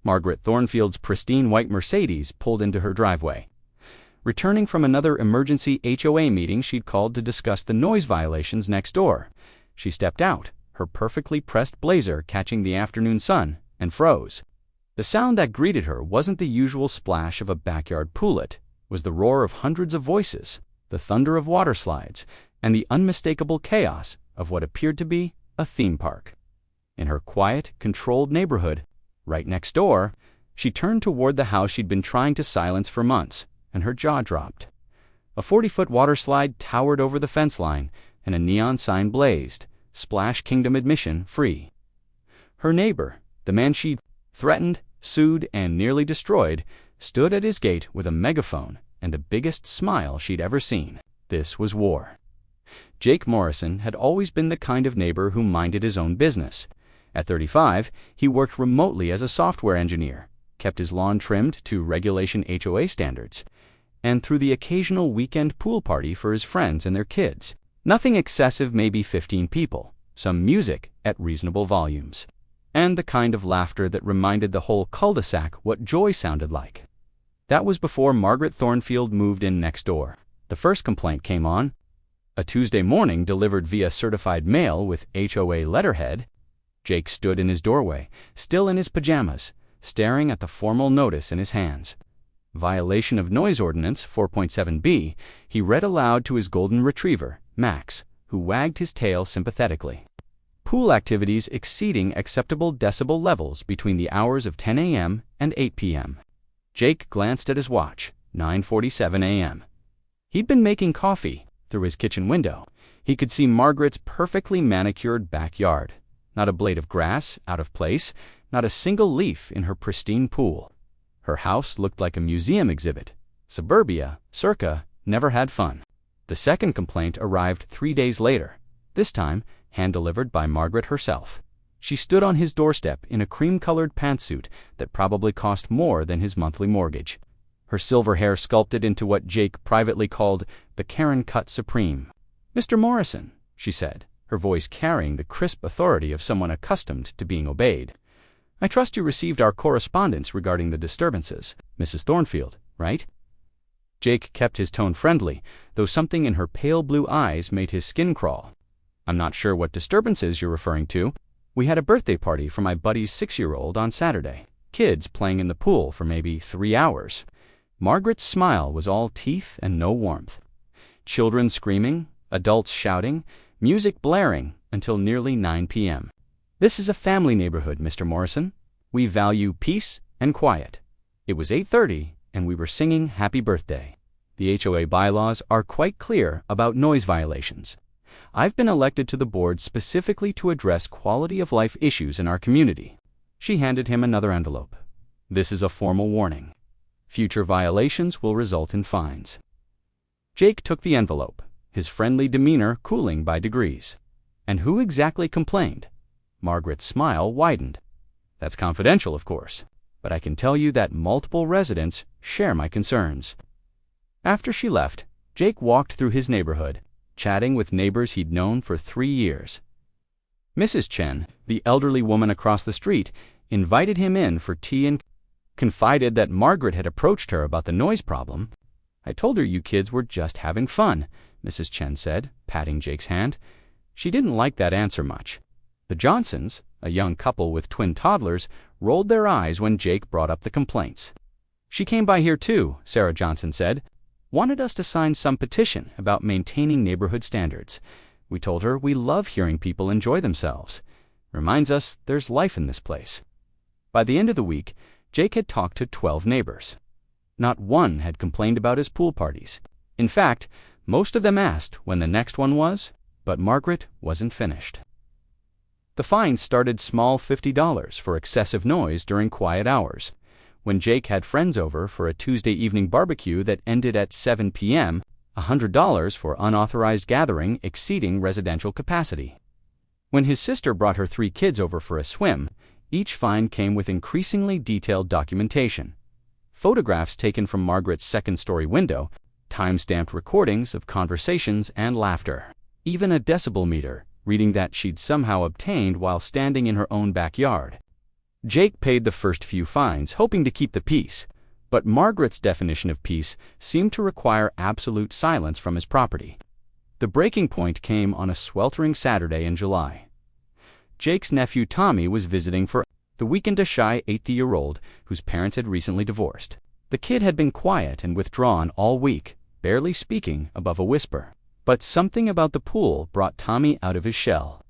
Margaret Thornfield's pristine white Mercedes pulled into her driveway. Returning from another emergency HOA meeting she'd called to discuss the noise violations next door, she stepped out, her perfectly pressed blazer catching the afternoon sun, and froze. The sound that greeted her wasn't the usual splash of a backyard pool. It was the roar of hundreds of voices, the thunder of water slides, and the unmistakable chaos of what appeared to be a theme park. In her quiet, controlled neighborhood, right next door, she turned toward the house she'd been trying to silence for months, and her jaw dropped. A 40-foot water slide towered over the fence line, and a neon sign blazed, Splash Kingdom admission free. Her neighbor, the man she'd threatened, sued, and nearly destroyed, stood at his gate with a megaphone and the biggest smile she'd ever seen. This was war. Jake Morrison had always been the kind of neighbor who minded his own business. At 35, he worked remotely as a software engineer, kept his lawn trimmed to regulation HOA standards, and threw the occasional weekend pool party for his friends and their kids. Nothing excessive, maybe 15 people, some music at reasonable volumes, and the kind of laughter that reminded the whole cul-de-sac what joy sounded like. That was before Margaret Thornfield moved in next door. The first complaint came on a Tuesday morning, delivered via certified mail with HOA letterhead. Jake stood in his doorway, still in his pajamas, staring at the formal notice in his hands. Violation of Noise Ordinance 4.7b, he read aloud to his golden retriever, Max, who wagged his tail sympathetically. Pool activities exceeding acceptable decibel levels between the hours of 10 a.m. and 8 p.m. Jake glanced at his watch, 9:47 a.m. He'd been making coffee. Through his kitchen window, he could see Margaret's perfectly manicured backyard. Not a blade of grass out of place, not a single leaf in her pristine pool. Her house looked like a museum exhibit. Suburbia, circa, never had fun. The second complaint arrived 3 days later, this time hand-delivered by Margaret herself. She stood on his doorstep in a cream-colored pantsuit that probably cost more than his monthly mortgage. Her silver hair sculpted into what Jake privately called the Karen cut supreme. "Mr. Morrison," she said, her voice carrying the crisp authority of someone accustomed to being obeyed. "I trust you received our correspondence regarding the disturbances. Mrs. Thornfield, right?" Jake kept his tone friendly, though something in her pale blue eyes made his skin crawl. "I'm not sure what disturbances you're referring to. We had a birthday party for my buddy's 6-year-old on Saturday. Kids playing in the pool for maybe 3 hours. Margaret's smile was all teeth and no warmth. Children screaming, adults shouting, music blaring until nearly 9 p.m. This is a family neighborhood, Mr. Morrison. We value peace and quiet. It was 8:30 and we were singing Happy Birthday. The HOA bylaws are quite clear about noise violations. I've been elected to the board specifically to address quality of life issues in our community." She handed him another envelope. "This is a formal warning. Future violations will result in fines." Jake took the envelope, his friendly demeanor cooling by degrees. "And who exactly complained?" Margaret's smile widened. "That's confidential, of course, but I can tell you that multiple residents share my concerns." After she left, Jake walked through his neighborhood, chatting with neighbors he'd known for 3 years. Mrs. Chen, the elderly woman across the street, invited him in for tea and confided that Margaret had approached her about the noise problem. "I told her you kids were just having fun," Mrs. Chen said, patting Jake's hand. She didn't like that answer much. The Johnsons, a young couple with twin toddlers, rolled their eyes when Jake brought up the complaints. "She came by here too," Sarah Johnson said. "Wanted us to sign some petition about maintaining neighborhood standards. We told her we love hearing people enjoy themselves. Reminds us there's life in this place." By the end of the week, Jake had talked to 12 neighbors. Not one had complained about his pool parties. In fact, most of them asked when the next one was, but Margaret wasn't finished. The fines started small, $50 for excessive noise during quiet hours. When Jake had friends over for a Tuesday evening barbecue that ended at 7 p.m., $100 for unauthorized gathering exceeding residential capacity. When his sister brought her 3 kids over for a swim, each fine came with increasingly detailed documentation. Photographs taken from Margaret's second-story window, time-stamped recordings of conversations and laughter. Even a decibel meter, reading that she'd somehow obtained while standing in her own backyard. Jake paid the first few fines, hoping to keep the peace, but Margaret's definition of peace seemed to require absolute silence from his property. The breaking point came on a sweltering Saturday in July. Jake's nephew Tommy was visiting for the weekend, a shy 8-year-old whose parents had recently divorced. The kid had been quiet and withdrawn all week, barely speaking above a whisper. But something about the pool brought Tommy out of his shell.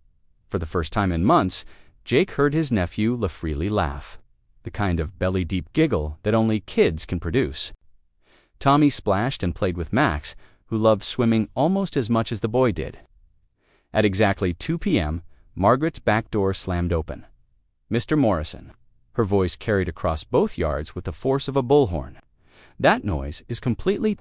For the first time in months, Jake heard his nephew freely laugh, the kind of belly-deep giggle that only kids can produce. Tommy splashed and played with Max, who loved swimming almost as much as the boy did. At exactly 2 p.m., Margaret's back door slammed open. "Mr. Morrison." Her voice carried across both yards with the force of a bullhorn. "That noise is completely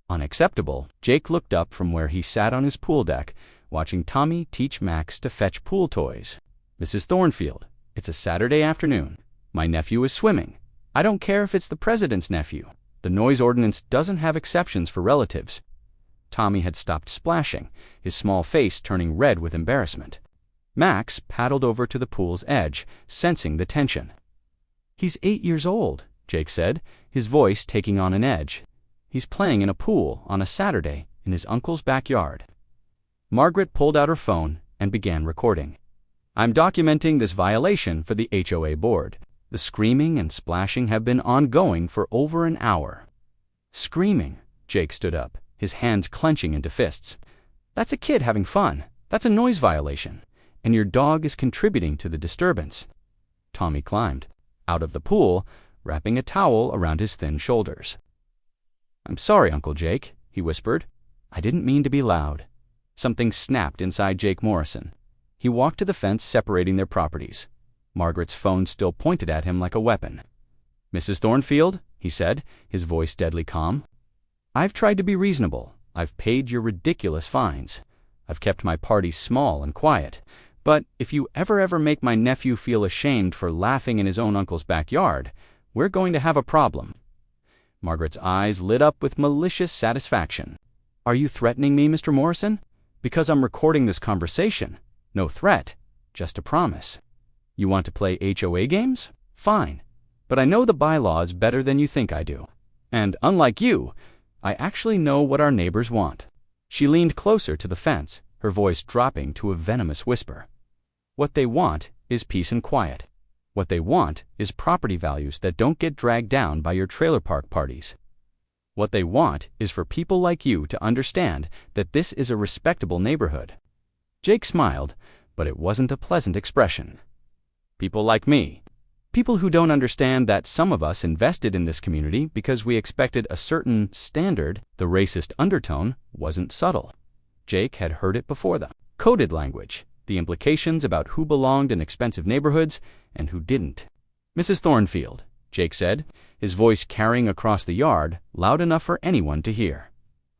unacceptable." Jake looked up from where he sat on his pool deck, watching Tommy teach Max to fetch pool toys. "Mrs. Thornfield, it's a Saturday afternoon. My nephew is swimming. I don't care if it's the president's nephew. The noise ordinance doesn't have exceptions for relatives." Tommy had stopped splashing, his small face turning red with embarrassment. Max paddled over to the pool's edge, sensing the tension. "He's 8 years old," Jake said, his voice taking on an edge. "He's playing in a pool on a Saturday in his uncle's backyard." Margaret pulled out her phone and began recording. "I'm documenting this violation for the HOA board. The screaming and splashing have been ongoing for over an hour." "Screaming?" Jake stood up, his hands clenching into fists. "That's a kid having fun. That's a noise violation. And your dog is contributing to the disturbance." Tommy climbed out of the pool, wrapping a towel around his thin shoulders. "I'm sorry, Uncle Jake," he whispered. "I didn't mean to be loud." Something snapped inside Jake Morrison. He walked to the fence separating their properties. Margaret's phone still pointed at him like a weapon. "Mrs. Thornfield," he said, his voice deadly calm. "I've tried to be reasonable. I've paid your ridiculous fines. I've kept my parties small and quiet. But if you ever make my nephew feel ashamed for laughing in his own uncle's backyard, we're going to have a problem." Margaret's eyes lit up with malicious satisfaction. "Are you threatening me, Mr. Morrison? Because I'm recording this conversation. No threat, just a promise. You want to play HOA games? Fine. But I know the bylaws better than you think I do. And unlike you, I actually know what our neighbors want." She leaned closer to the fence, her voice dropping to a venomous whisper. "What they want is peace and quiet. What they want is property values that don't get dragged down by your trailer park parties. What they want is for people like you to understand that this is a respectable neighborhood." Jake smiled, but it wasn't a pleasant expression. "People like me. People who don't understand that some of us invested in this community because we expected a certain standard." The racist undertone wasn't subtle. Jake had heard it before them. Coded language, the implications about who belonged in expensive neighborhoods and who didn't. "Mrs. Thornfield," Jake said, his voice carrying across the yard, loud enough for anyone to hear.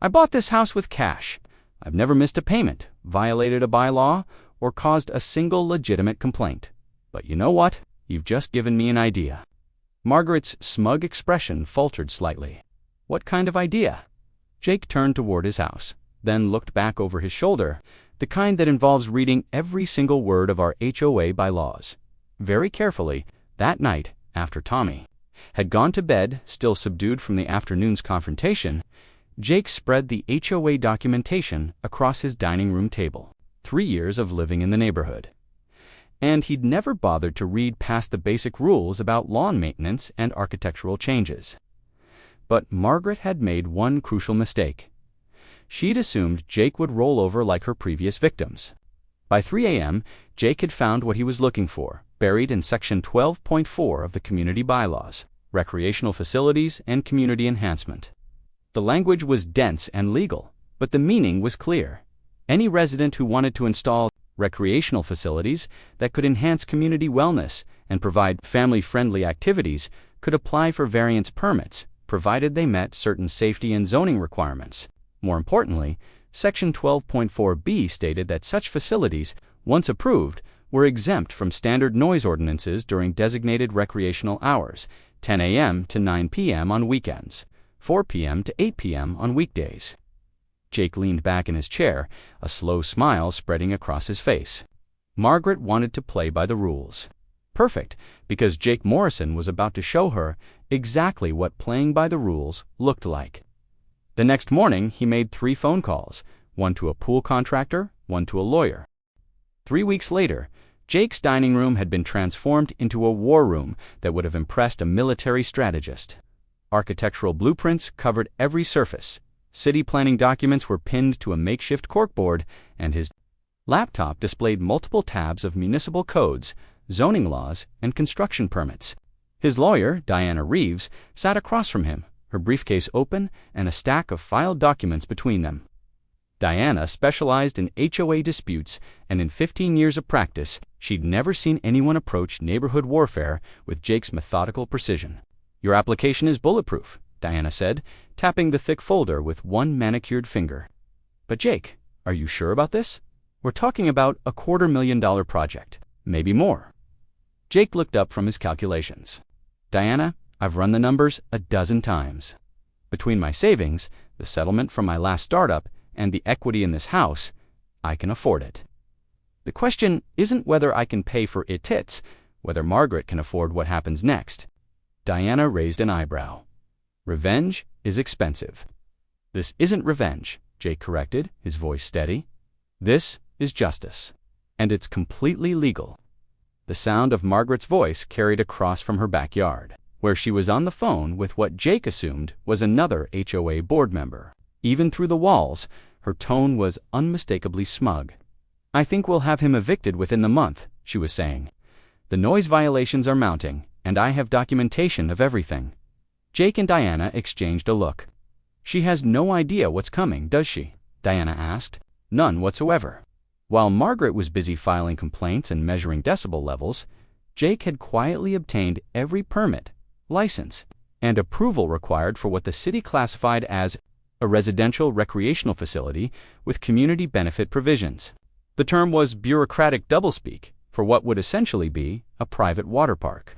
"I bought this house with cash. I've never missed a payment, violated a bylaw, or caused a single legitimate complaint. But you know what? You've just given me an idea." Margaret's smug expression faltered slightly. "What kind of idea?" Jake turned toward his house, then looked back over his shoulder, the kind that involves reading every single word of our HOA bylaws. Very carefully, that night, after Tommy had gone to bed, still subdued from the afternoon's confrontation, Jake spread the HOA documentation across his dining room table. 3 years of living in the neighborhood. And he'd never bothered to read past the basic rules about lawn maintenance and architectural changes. But Margaret had made one crucial mistake. She'd assumed Jake would roll over like her previous victims. By 3 a.m., Jake had found what he was looking for, buried in Section 12.4 of the Community Bylaws, Recreational Facilities and Community Enhancement. The language was dense and legal, but the meaning was clear. Any resident who wanted to install recreational facilities that could enhance community wellness and provide family-friendly activities could apply for variance permits, provided they met certain safety and zoning requirements. More importantly, Section 12.4b stated that such facilities, once approved, were exempt from standard noise ordinances during designated recreational hours, 10 a.m. to 9 p.m. on weekends, 4 p.m. to 8 p.m. on weekdays. Jake leaned back in his chair, a slow smile spreading across his face. Margaret wanted to play by the rules. Perfect, because Jake Morrison was about to show her exactly what playing by the rules looked like. The next morning, he made 3 phone calls, one to a pool contractor, one to a lawyer. 3 weeks later, Jake's dining room had been transformed into a war room that would have impressed a military strategist. Architectural blueprints covered every surface, city planning documents were pinned to a makeshift corkboard, and his laptop displayed multiple tabs of municipal codes, zoning laws, and construction permits. His lawyer, Diana Reeves, sat across from him, her briefcase open and a stack of filed documents between them. Diana specialized in HOA disputes, and in 15 years of practice, she'd never seen anyone approach neighborhood warfare with Jake's methodical precision. "Your application is bulletproof," Diana said, tapping the thick folder with one manicured finger. "But Jake, are you sure about this? We're talking about a $250,000 project, maybe more." Jake looked up from his calculations. "Diana, I've run the numbers a dozen times. Between my savings, the settlement from my last startup, and the equity in this house, I can afford it. The question isn't whether I can pay for it's whether Margaret can afford what happens next." Diana raised an eyebrow. "Revenge is expensive." "This isn't revenge," Jake corrected, his voice steady. "This is justice. And it's completely legal." The sound of Margaret's voice carried across from her backyard, where she was on the phone with what Jake assumed was another HOA board member. Even through the walls, her tone was unmistakably smug. "I think we'll have him evicted within the month," she was saying. "The noise violations are mounting, and I have documentation of everything." Jake and Diana exchanged a look. "She has no idea what's coming, does she?" Diana asked. "None whatsoever." While Margaret was busy filing complaints and measuring decibel levels, Jake had quietly obtained every permit, license, and approval required for what the city classified as a residential recreational facility with community benefit provisions. The term was bureaucratic doublespeak for what would essentially be a private water park.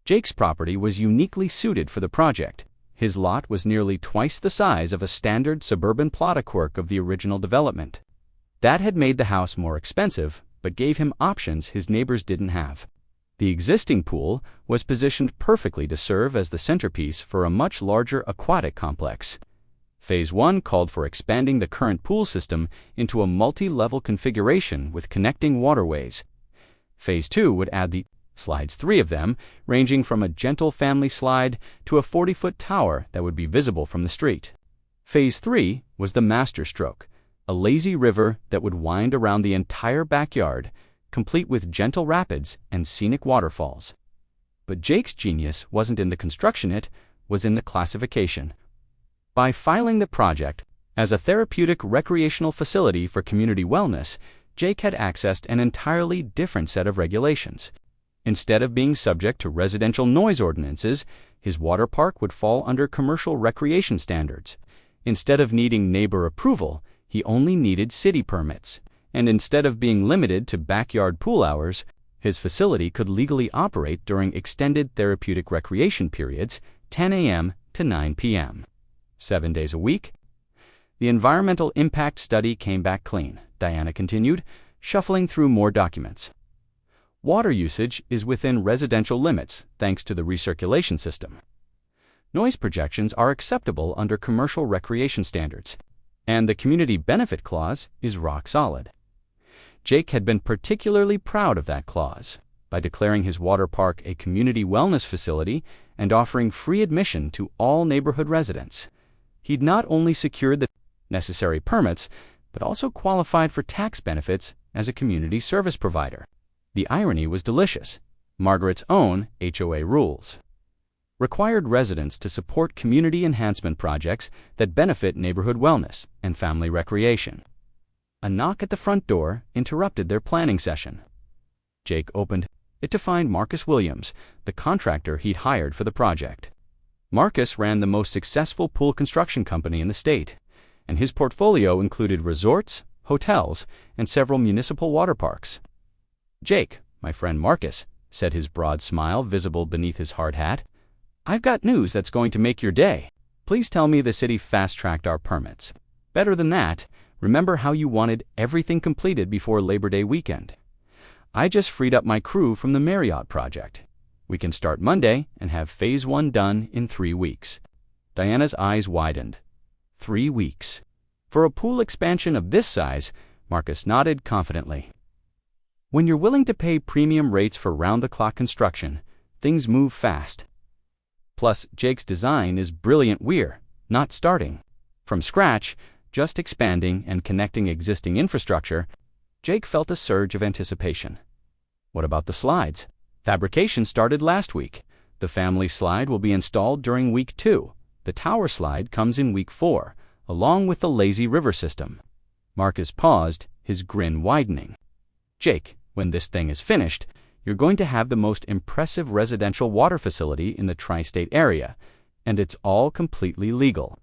Jake's property was uniquely suited for the project. His lot was nearly twice the size of a standard suburban plot-a-quirk of the original development. That had made the house more expensive, but gave him options his neighbors didn't have. The existing pool was positioned perfectly to serve as the centerpiece for a much larger aquatic complex. Phase 1 called for expanding the current pool system into a multi-level configuration with connecting waterways. Phase 2 would add the slides, 3 of them, ranging from a gentle family slide to a 40-foot tower that would be visible from the street. Phase 3 was the masterstroke, a lazy river that would wind around the entire backyard, complete with gentle rapids and scenic waterfalls. But Jake's genius wasn't in the construction, it was in the classification. By filing the project as a therapeutic recreational facility for community wellness, Jake had accessed an entirely different set of regulations. Instead of being subject to residential noise ordinances, his water park would fall under commercial recreation standards. Instead of needing neighbor approval, he only needed city permits. And instead of being limited to backyard pool hours, his facility could legally operate during extended therapeutic recreation periods, 10 a.m. to 9 p.m. 7 days a week. The environmental impact study came back clean, Diana continued, shuffling through more documents. Water usage is within residential limits thanks to the recirculation system. Noise projections are acceptable under commercial recreation standards, and the community benefit clause is rock solid. Jake had been particularly proud of that clause by declaring his water park a community wellness facility and offering free admission to all neighborhood residents. He'd not only secured the necessary permits, but also qualified for tax benefits as a community service provider. The irony was delicious. Margaret's own HOA rules required residents to support community enhancement projects that benefit neighborhood wellness and family recreation. A knock at the front door interrupted their planning session. Jake opened it to find Marcus Williams, the contractor he'd hired for the project. Marcus ran the most successful pool construction company in the state, and his portfolio included resorts, hotels, and several municipal water parks. "Jake, my friend Marcus," said his broad smile visible beneath his hard hat, "I've got news that's going to make your day. Please tell me the city fast-tracked our permits. Better than that, remember how you wanted everything completed before Labor Day weekend. I just freed up my crew from the Marriott project. We can start Monday and have phase 1 done in 3 weeks. Diana's eyes widened. 3 weeks. For a pool expansion of this size, Marcus nodded confidently. When you're willing to pay premium rates for round-the-clock construction, things move fast. Plus, Jake's design is brilliant. We're not starting from scratch, just expanding and connecting existing infrastructure. Jake felt a surge of anticipation. What about the slides? Fabrication started last week. The family slide will be installed during week 2. The tower slide comes in week 4, along with the lazy river system. Marcus paused, his grin widening. Jake, when this thing is finished, you're going to have the most impressive residential water facility in the tri-state area, and it's all completely legal.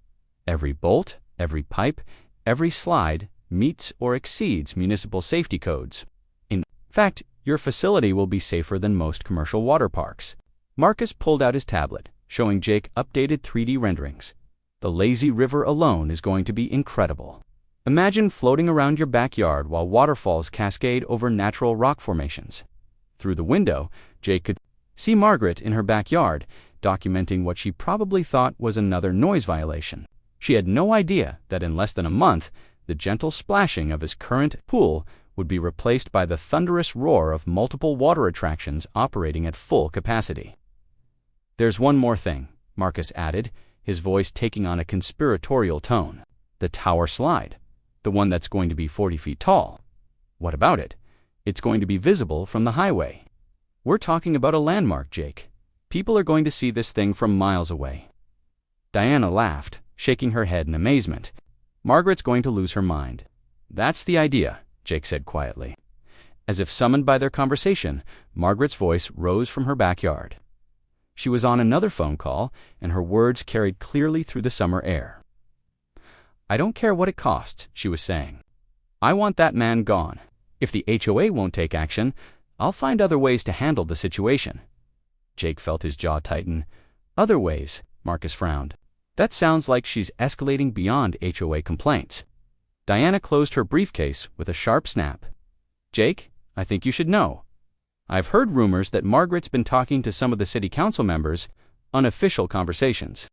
Every bolt, every pipe, every slide meets or exceeds municipal safety codes. In fact, your facility will be safer than most commercial water parks. Marcus pulled out his tablet, showing Jake updated 3D renderings. The lazy river alone is going to be incredible. Imagine floating around your backyard while waterfalls cascade over natural rock formations. Through the window, Jake could see Margaret in her backyard, documenting what she probably thought was another noise violation. She had no idea that in less than a month, the gentle splashing of his current pool would be replaced by the thunderous roar of multiple water attractions operating at full capacity. There's one more thing, Marcus added, his voice taking on a conspiratorial tone. The tower slide. The one that's going to be 40 feet tall. What about it? It's going to be visible from the highway. We're talking about a landmark, Jake. People are going to see this thing from miles away. Diana laughed, shaking her head in amazement. Margaret's going to lose her mind. That's the idea, Jake said quietly. As if summoned by their conversation, Margaret's voice rose from her backyard. She was on another phone call, and her words carried clearly through the summer air. I don't care what it costs, she was saying. I want that man gone. If the HOA won't take action, I'll find other ways to handle the situation. Jake felt his jaw tighten. Other ways, Marcus frowned. That sounds like she's escalating beyond HOA complaints. Diana closed her briefcase with a sharp snap. Jake, I think you should know. I've heard rumors that Margaret's been talking to some of the city council members, unofficial conversations,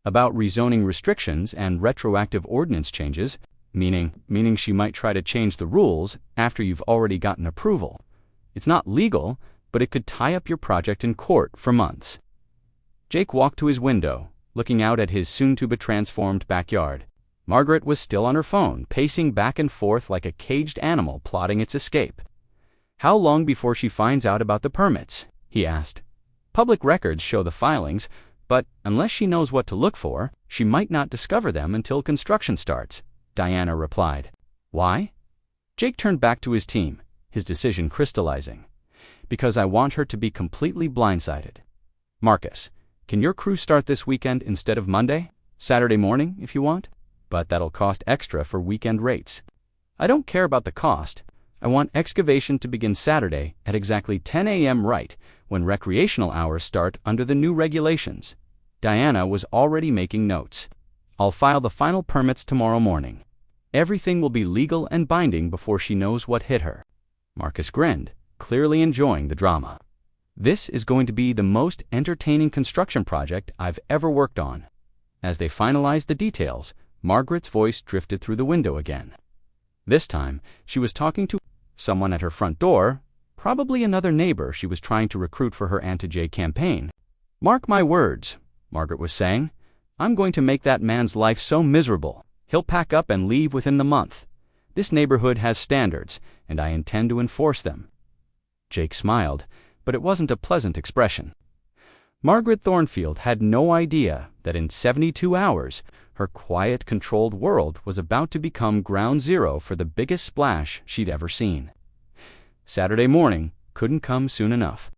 about rezoning restrictions and retroactive ordinance changes, meaning she might try to change the rules after you've already gotten approval. It's not legal, but it could tie up your project in court for months. Jake walked to his window, looking out at his soon-to-be-transformed backyard. Margaret was still on her phone, pacing back and forth like a caged animal plotting its escape. How long before she finds out about the permits? He asked. Public records show the filings, but unless she knows what to look for, she might not discover them until construction starts, Diana replied. Why? Jake turned back to his team, his decision crystallizing. Because I want her to be completely blindsided. Marcus, can your crew start this weekend instead of Monday? Saturday morning, if you want? But that'll cost extra for weekend rates. I don't care about the cost. I want excavation to begin Saturday at exactly 10 a.m. right when recreational hours start under the new regulations. Diana was already making notes. I'll file the final permits tomorrow morning. Everything will be legal and binding before she knows what hit her. Marcus grinned, clearly enjoying the drama. This is going to be the most entertaining construction project I've ever worked on. As they finalized the details, Margaret's voice drifted through the window again. This time, she was talking to someone at her front door, probably another neighbor she was trying to recruit for her anti-Jay campaign. Mark my words, Margaret was saying. I'm going to make that man's life so miserable, he'll pack up and leave within the month. This neighborhood has standards, and I intend to enforce them. Jake smiled, but it wasn't a pleasant expression. Margaret Thornfield had no idea that in 72 hours, her quiet, controlled world was about to become ground zero for the biggest splash she'd ever seen. Saturday morning couldn't come soon enough.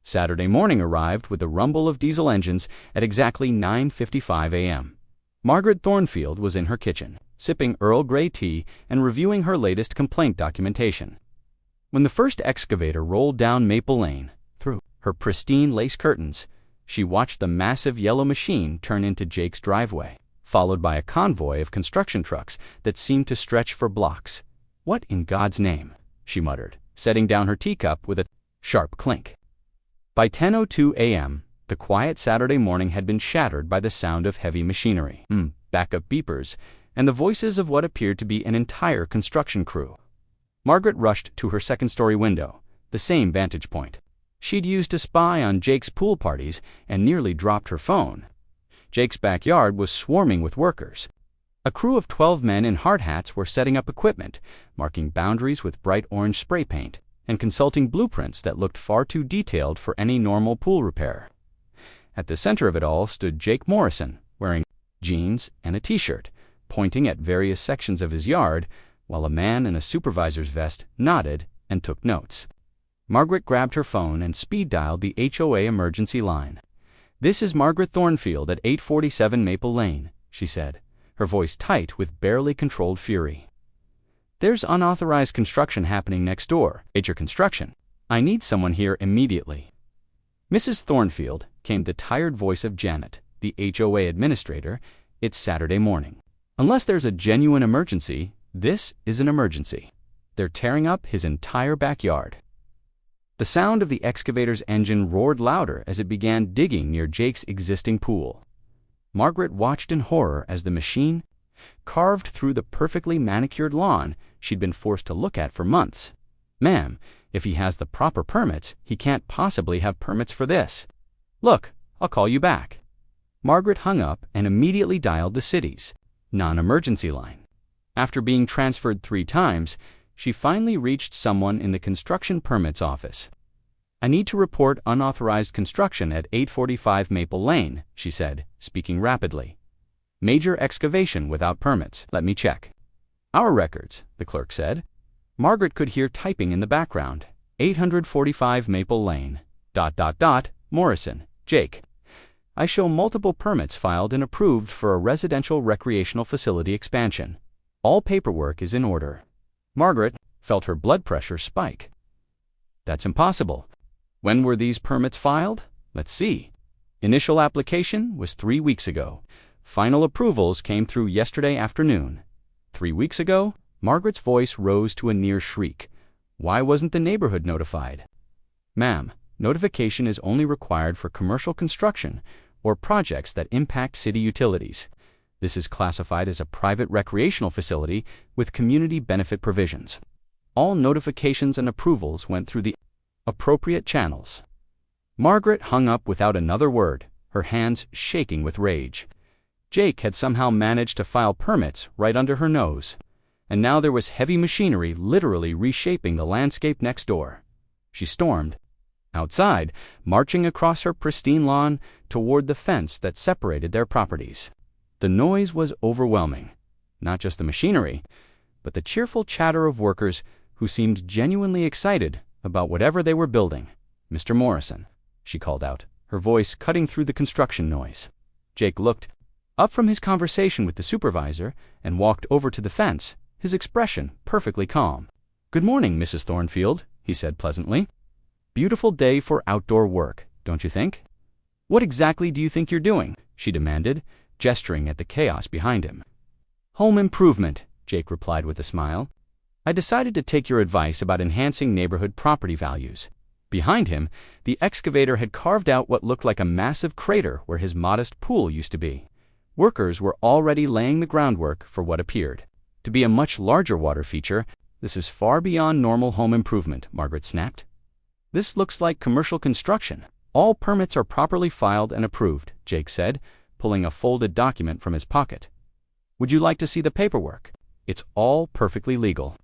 Saturday morning arrived with the rumble of diesel engines at exactly 9:55 a.m. Margaret Thornfield was in her kitchen, sipping Earl Grey tea and reviewing her latest complaint documentation. When the first excavator rolled down Maple Lane, through her pristine lace curtains, she watched the massive yellow machine turn into Jake's driveway, followed by a convoy of construction trucks that seemed to stretch for blocks. What in God's name? She muttered, setting down her teacup with a sharp clink. By 10:02 a.m., the quiet Saturday morning had been shattered by the sound of heavy machinery, backup beepers, and the voices of what appeared to be an entire construction crew. Margaret rushed to her second-story window, the same vantage point she'd used to spy on Jake's pool parties, and nearly dropped her phone. Jake's backyard was swarming with workers. A crew of 12 men in hard hats were setting up equipment, marking boundaries with bright orange spray paint, and consulting blueprints that looked far too detailed for any normal pool repair. At the center of it all stood Jake Morrison, wearing jeans and a t-shirt, pointing at various sections of his yard, while a man in a supervisor's vest nodded and took notes. Margaret grabbed her phone and speed-dialed the HOA emergency line. "This is Margaret Thornfield at 847 Maple Lane," she said, her voice tight with barely controlled fury. "There's unauthorized construction happening next door. Major construction. I need someone here immediately." "Mrs. Thornfield," came the tired voice of Janet, the HOA administrator, "it's Saturday morning. Unless there's a genuine emergency, this is an emergency. They're tearing up his entire backyard." The sound of the excavator's engine roared louder as it began digging near Jake's existing pool. Margaret watched in horror as the machine carved through the perfectly manicured lawn she'd been forced to look at for months. "Ma'am, if he has the proper permits, he can't possibly have permits for this. Look, I'll call you back." Margaret hung up and immediately dialed the city's non-emergency line. After being transferred 3 times, she finally reached someone in the construction permits office. "I need to report unauthorized construction at 845 Maple Lane," she said, speaking rapidly. "Major excavation without permits. Let me check." "Our records," the clerk said. Margaret could hear typing in the background. 845 Maple Lane, ... Morrison, Jake. "I show multiple permits filed and approved for a residential recreational facility expansion. All paperwork is in order." Margaret felt her blood pressure spike. "That's impossible. When were these permits filed? Let's see. Initial application was 3 weeks ago. Final approvals came through yesterday afternoon. 3 weeks ago?" Margaret's voice rose to a near shriek. "Why wasn't the neighborhood notified?" "Ma'am, notification is only required for commercial construction or projects that impact city utilities. This is classified as a private recreational facility with community benefit provisions. All notifications and approvals went through the appropriate channels." Margaret hung up without another word, her hands shaking with rage. Jake had somehow managed to file permits right under her nose, and now there was heavy machinery literally reshaping the landscape next door. She stormed outside, marching across her pristine lawn toward the fence that separated their properties. The noise was overwhelming. Not just the machinery, but the cheerful chatter of workers who seemed genuinely excited about whatever they were building. "Mr. Morrison," she called out, her voice cutting through the construction noise. Jake looked up from his conversation with the supervisor and walked over to the fence, his expression perfectly calm. "Good morning, Mrs. Thornfield," he said pleasantly. "Beautiful day for outdoor work, don't you think?" "What exactly do you think you're doing?" she demanded, gesturing at the chaos behind him. "Home improvement," Jake replied with a smile. "I decided to take your advice about enhancing neighborhood property values." Behind him, the excavator had carved out what looked like a massive crater where his modest pool used to be. Workers were already laying the groundwork for what appeared to be a much larger water feature. "This is far beyond normal home improvement," Margaret snapped. "This looks like commercial construction." "All permits are properly filed and approved," Jake said, pulling a folded document from his pocket. "Would you like to see the paperwork? It's all perfectly legal."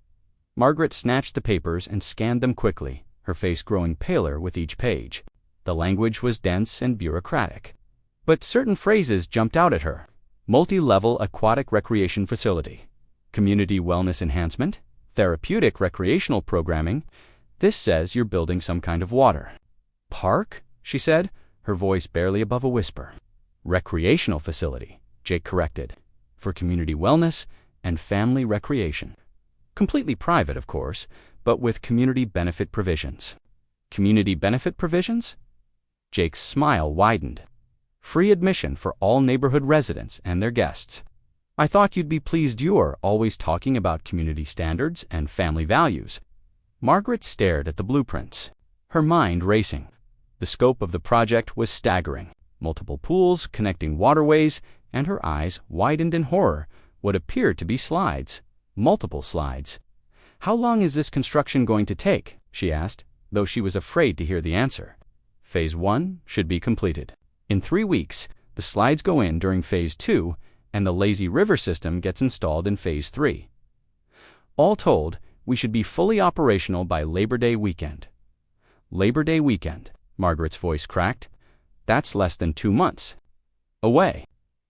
Margaret snatched the papers and scanned them quickly, her face growing paler with each page. The language was dense and bureaucratic, but certain phrases jumped out at her. Multi-level aquatic recreation facility, community wellness enhancement, therapeutic recreational programming. This says you're building some kind of water park, she said, her voice barely above a whisper. "Recreational facility," Jake corrected, "for community wellness and family recreation. Completely private, of course, but with community benefit provisions." "Community benefit provisions?" Jake's smile widened. "Free admission for all neighborhood residents and their guests. I thought you'd be pleased. You're always talking about community standards and family values." Margaret stared at the blueprints, her mind racing. The scope of the project was staggering. Multiple pools, connecting waterways, and her eyes widened in horror. What appeared to be slides. Multiple slides. "How long is this construction going to take?" she asked, though she was afraid to hear the answer. Phase 1 should be completed. In 3 weeks, the slides go in during Phase 2, and the lazy river system gets installed in Phase 3. All told, we should be fully operational by Labor Day weekend. Labor Day weekend, Margaret's voice cracked. That's less than 2 months away.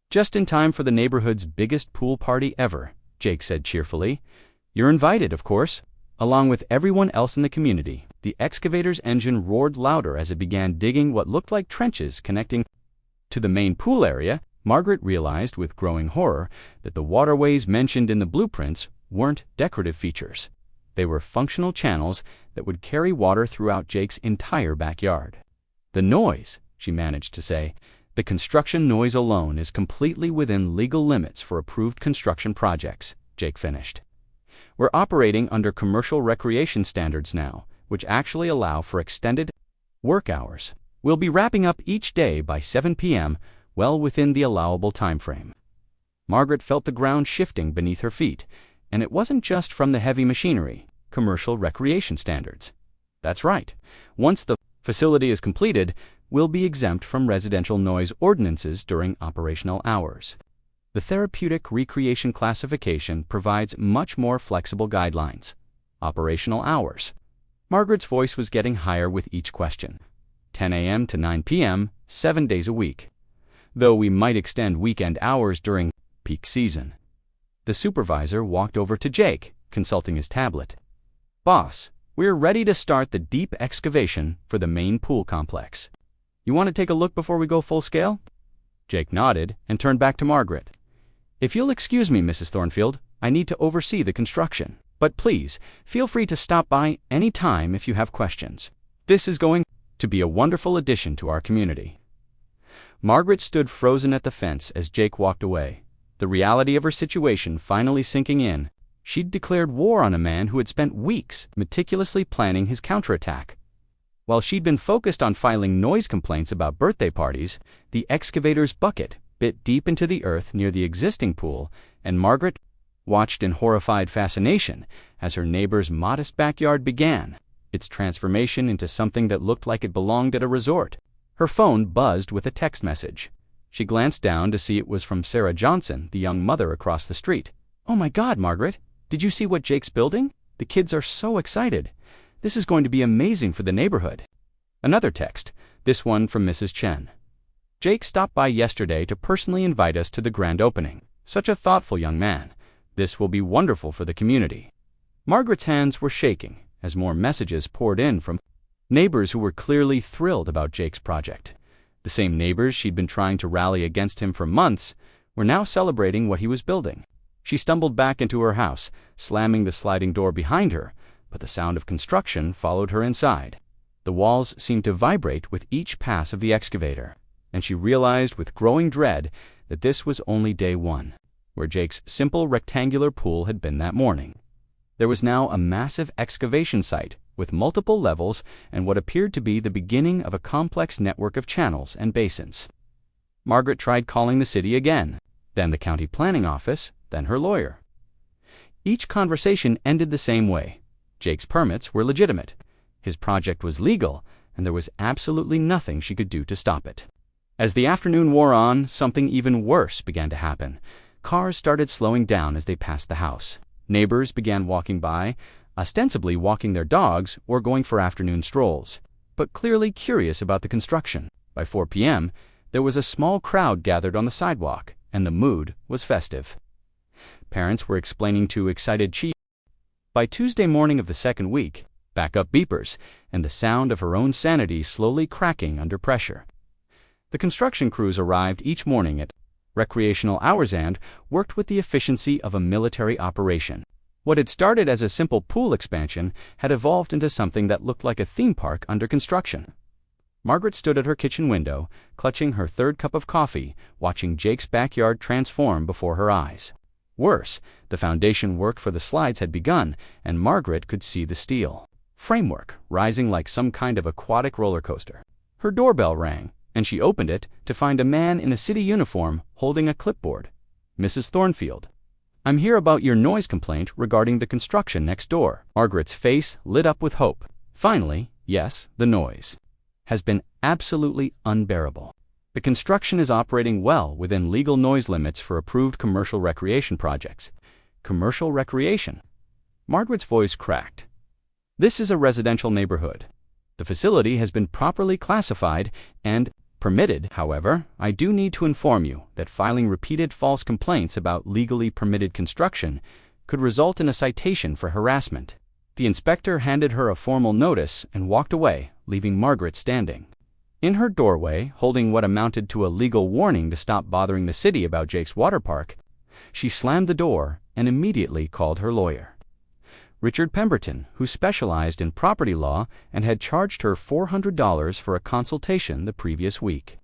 Just in time for the neighborhood's biggest pool party ever, Jake said cheerfully. "You're invited, of course, along with everyone else in the community." The excavator's engine roared louder as it began digging what looked like trenches connecting to the main pool area. Margaret realized with growing horror that the waterways mentioned in the blueprints weren't decorative features. They were functional channels that would carry water throughout Jake's entire backyard. "The noise," she managed to say, "the construction noise alone is completely within legal limits for approved construction projects," Jake finished. "We're operating under commercial recreation standards now, which actually allow for extended work hours. We'll be wrapping up each day by 7 p.m., well within the allowable time frame." Margaret felt the ground shifting beneath her feet, and it wasn't just from the heavy machinery. Commercial recreation standards. That's right. Once the facility is completed, we'll be exempt from residential noise ordinances during operational hours. The therapeutic recreation classification provides much more flexible guidelines. Operational hours. Margaret's voice was getting higher with each question. 10 a.m. to 9 p.m., 7 days a week. Though we might extend weekend hours during peak season. The supervisor walked over to Jake, consulting his tablet. "Boss, we're ready to start the deep excavation for the main pool complex. You want to take a look before we go full scale?" Jake nodded and turned back to Margaret. "If you'll excuse me, Mrs. Thornfield, I need to oversee the construction. But please, feel free to stop by any time if you have questions. This is going to be a wonderful addition to our community." Margaret stood frozen at the fence as Jake walked away, the reality of her situation finally sinking in. She'd declared war on a man who had spent weeks meticulously planning his counterattack. While she'd been focused on filing noise complaints about birthday parties, the excavator's bucket bit deep into the earth near the existing pool, and Margaret watched in horrified fascination as her neighbor's modest backyard began its transformation into something that looked like it belonged at a resort. Her phone buzzed with a text message. She glanced down to see it was from Sarah Johnson, the young mother across the street. "Oh my God, Margaret, did you see what Jake's building? The kids are so excited. This is going to be amazing for the neighborhood." Another text, this one from Mrs. Chen. "Jake stopped by yesterday to personally invite us to the grand opening. Such a thoughtful young man. This will be wonderful for the community." Margaret's hands were shaking as more messages poured in from neighbors who were clearly thrilled about Jake's project. The same neighbors she'd been trying to rally against him for months were now celebrating what he was building. She stumbled back into her house, slamming the sliding door behind her, but the sound of construction followed her inside. The walls seemed to vibrate with each pass of the excavator, and she realized with growing dread that this was only day 1, where Jake's simple rectangular pool had been that morning. There was now a massive excavation site with multiple levels and what appeared to be the beginning of a complex network of channels and basins. Margaret tried calling the city again, then the county planning office, then her lawyer. Each conversation ended the same way. Jake's permits were legitimate. His project was legal, and there was absolutely nothing she could do to stop it. As the afternoon wore on, something even worse began to happen. Cars started slowing down as they passed the house. Neighbors began walking by, ostensibly walking their dogs or going for afternoon strolls, but clearly curious about the construction. By 4 p.m., there was a small crowd gathered on the sidewalk, and the mood was festive. Parents were explaining to excited children. By Tuesday morning of the second week, backup beepers, and the sound of her own sanity slowly cracking under pressure. The construction crews arrived each morning at recreational hours and worked with the efficiency of a military operation. What had started as a simple pool expansion had evolved into something that looked like a theme park under construction. Margaret stood at her kitchen window, clutching her third cup of coffee, watching Jake's backyard transform before her eyes. Worse, the foundation work for the slides had begun, and Margaret could see the steel. framework rising like some kind of aquatic roller coaster. Her doorbell rang, and she opened it to find a man in a city uniform holding a clipboard. "Mrs. Thornfield, I'm here about your noise complaint regarding the construction next door." Margaret's face lit up with hope. Finally, yes, the noise has been absolutely unbearable. The construction is operating well within legal noise limits for approved commercial recreation projects. Commercial recreation? Margaret's voice cracked. This is a residential neighborhood. The facility has been properly classified and permitted. However, I do need to inform you that filing repeated false complaints about legally permitted construction could result in a citation for harassment. The inspector handed her a formal notice and walked away, leaving Margaret standing in her doorway, holding what amounted to a legal warning to stop bothering the city about Jake's water park. She slammed the door and immediately called her lawyer, Richard Pemberton, who specialized in property law and had charged her $400 for a consultation the previous week.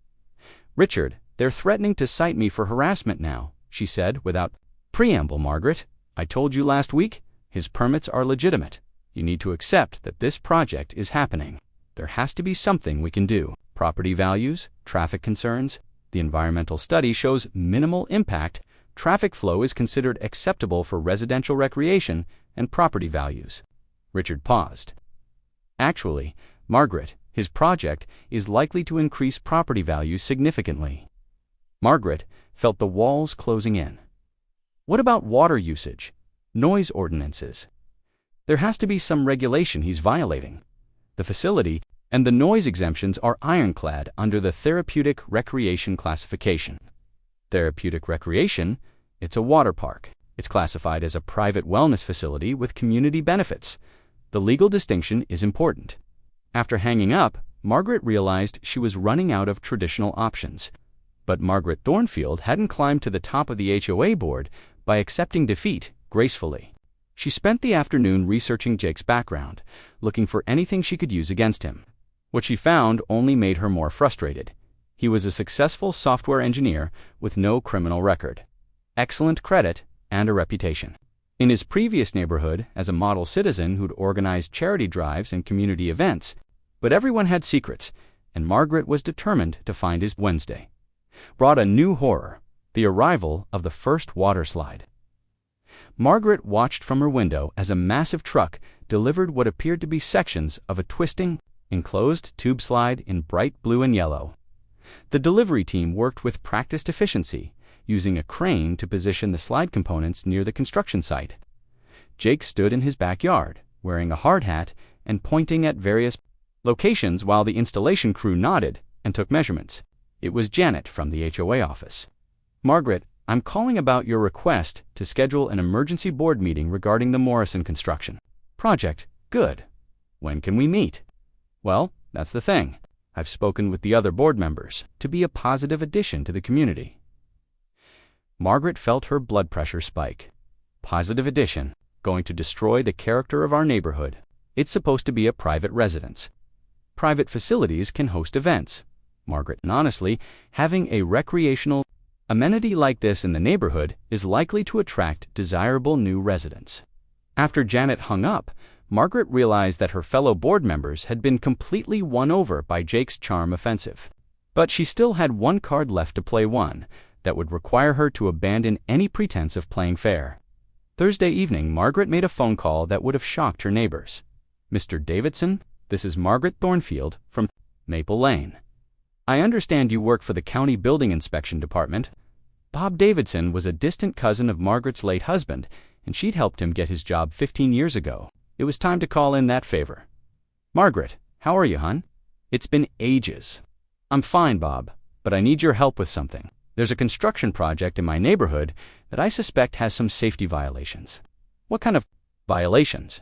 "Richard, they're threatening to cite me for harassment now," she said without preamble. "Margaret, I told you last week, his permits are legitimate. You need to accept that this project is happening. There has to be something we can do. Property values, traffic concerns. The environmental study shows minimal impact. Traffic flow is considered acceptable for residential recreation and property values." Richard paused. "Actually, Margaret, his project is likely to increase property values significantly." Margaret felt the walls closing in. "What about water usage? Noise ordinances? There has to be some regulation he's violating. The facility and the noise exemptions are ironclad under the therapeutic recreation classification." Therapeutic recreation? It's a water park. It's classified as a private wellness facility with community benefits. The legal distinction is important. After hanging up, Margaret realized she was running out of traditional options. But Margaret Thornfield hadn't climbed to the top of the HOA board by accepting defeat gracefully. She spent the afternoon researching Jake's background, looking for anything she could use against him. What she found only made her more frustrated. He was a successful software engineer with no criminal record, excellent credit, and a reputation. In his previous neighborhood, as a model citizen who'd organized charity drives and community events, but everyone had secrets, and Margaret was determined to find his. Wednesday brought a new horror: the arrival of the first water slide. Margaret watched from her window as a massive truck delivered what appeared to be sections of a twisting, enclosed tube slide in bright blue and yellow. The delivery team worked with practiced efficiency, using a crane to position the slide components near the construction site. Jake stood in his backyard, wearing a hard hat and pointing at various locations while the installation crew nodded and took measurements. It was Janet from the HOA office. "Margaret, I'm calling about your request to schedule an emergency board meeting regarding the Morrison construction project." "Good. When can we meet?" "Well, that's the thing. I've spoken with the other board members to be a positive addition to the community." Margaret felt her blood pressure spike. Positive addition, going to destroy the character of our neighborhood. It's supposed to be a private residence. Private facilities can host events. Margaret, and honestly, having a recreational amenity like this in the neighborhood is likely to attract desirable new residents. After Janet hung up, Margaret realized that her fellow board members had been completely won over by Jake's charm offensive. But she still had one card left to play, one that would require her to abandon any pretense of playing fair. Thursday evening, Margaret made a phone call that would have shocked her neighbors. "Mr. Davidson, this is Margaret Thornfield from Maple Lane. I understand you work for the county building inspection department." Bob Davidson was a distant cousin of Margaret's late husband, and she'd helped him get his job 15 years ago. It was time to call in that favor. "Margaret, how are you, hon?" "It's been ages." "I'm fine, Bob, but I need your help with something. There's a construction project in my neighborhood that I suspect has some safety violations." "What kind of violations?"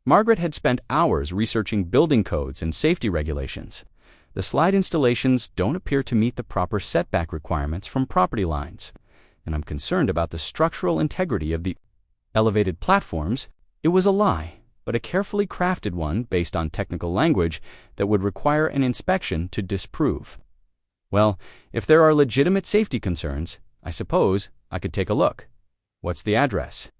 Margaret had spent hours researching building codes and safety regulations. The slide installations don't appear to meet the proper setback requirements from property lines, and I'm concerned about the structural integrity of the elevated platforms. It was a lie, but a carefully crafted one based on technical language that would require an inspection to disprove. "Well, if there are legitimate safety concerns, I suppose I could take a look." "What's the address?"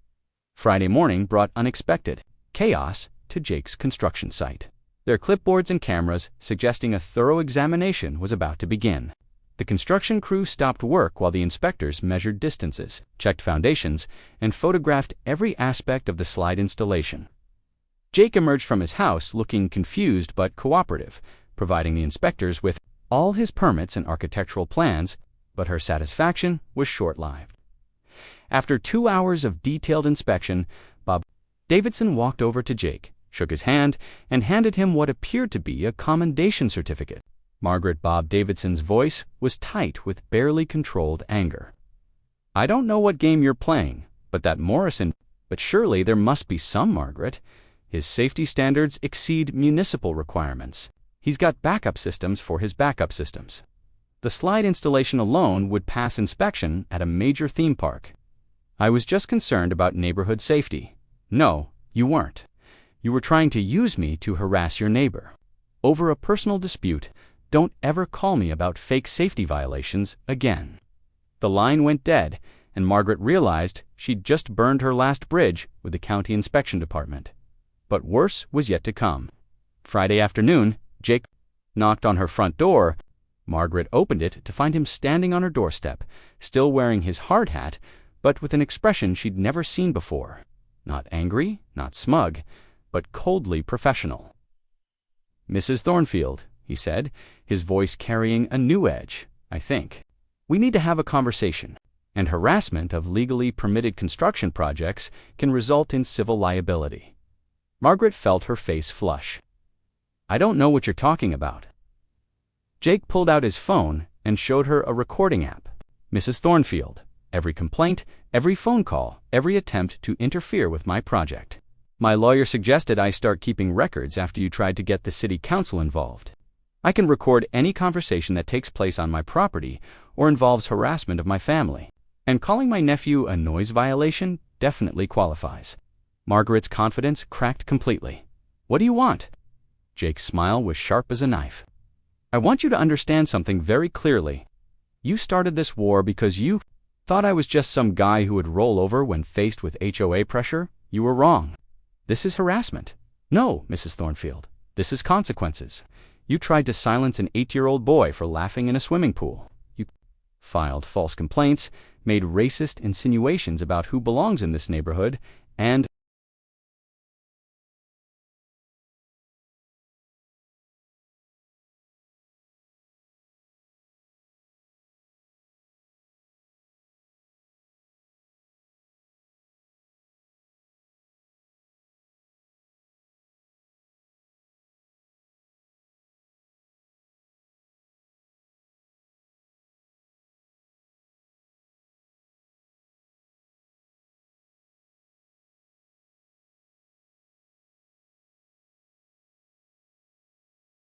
Friday morning brought unexpected chaos to Jake's construction site, their clipboards and cameras suggesting a thorough examination was about to begin. The construction crew stopped work while the inspectors measured distances, checked foundations, and photographed every aspect of the slide installation. Jake emerged from his house looking confused but cooperative, providing the inspectors with all his permits and architectural plans, but her satisfaction was short-lived. After 2 hours of detailed inspection, Bob Davidson walked over to Jake, shook his hand, and handed him what appeared to be a commendation certificate. Margaret Bob Davidson's voice was tight with barely controlled anger. "I don't know what game you're playing, but surely there must be some, Margaret. His safety standards exceed municipal requirements. He's got backup systems for his backup systems. The slide installation alone would pass inspection at a major theme park. I was just concerned about neighborhood safety." "No, you weren't. You were trying to use me to harass your neighbor. Over a personal dispute, don't ever call me about fake safety violations again." The line went dead, and Margaret realized she'd just burned her last bridge with the county inspection department. But worse was yet to come. Friday afternoon, Jake knocked on her front door. Margaret opened it to find him standing on her doorstep, still wearing his hard hat, but with an expression she'd never seen before. Not angry, not smug, but coldly professional. "Mrs. Thornfield," he said, his voice carrying a new edge, I think. "We need to have a conversation, and harassment of legally permitted construction projects can result in civil liability." Margaret felt her face flush. "I don't know what you're talking about." Jake pulled out his phone and showed her a recording app. "Mrs. Thornfield, every complaint, every phone call, every attempt to interfere with my project. My lawyer suggested I start keeping records after you tried to get the city council involved. I can record any conversation that takes place on my property or involves harassment of my family. And calling my nephew a noise violation definitely qualifies." Margaret's confidence cracked completely. "What do you want?" Jake's smile was sharp as a knife. "I want you to understand something very clearly. You started this war because you thought I was just some guy who would roll over when faced with HOA pressure. You were wrong. This is harassment. No, Mrs. Thornfield, this is consequences. You tried to silence an 8-year-old boy for laughing in a swimming pool. You filed false complaints, made racist insinuations about who belongs in this neighborhood, and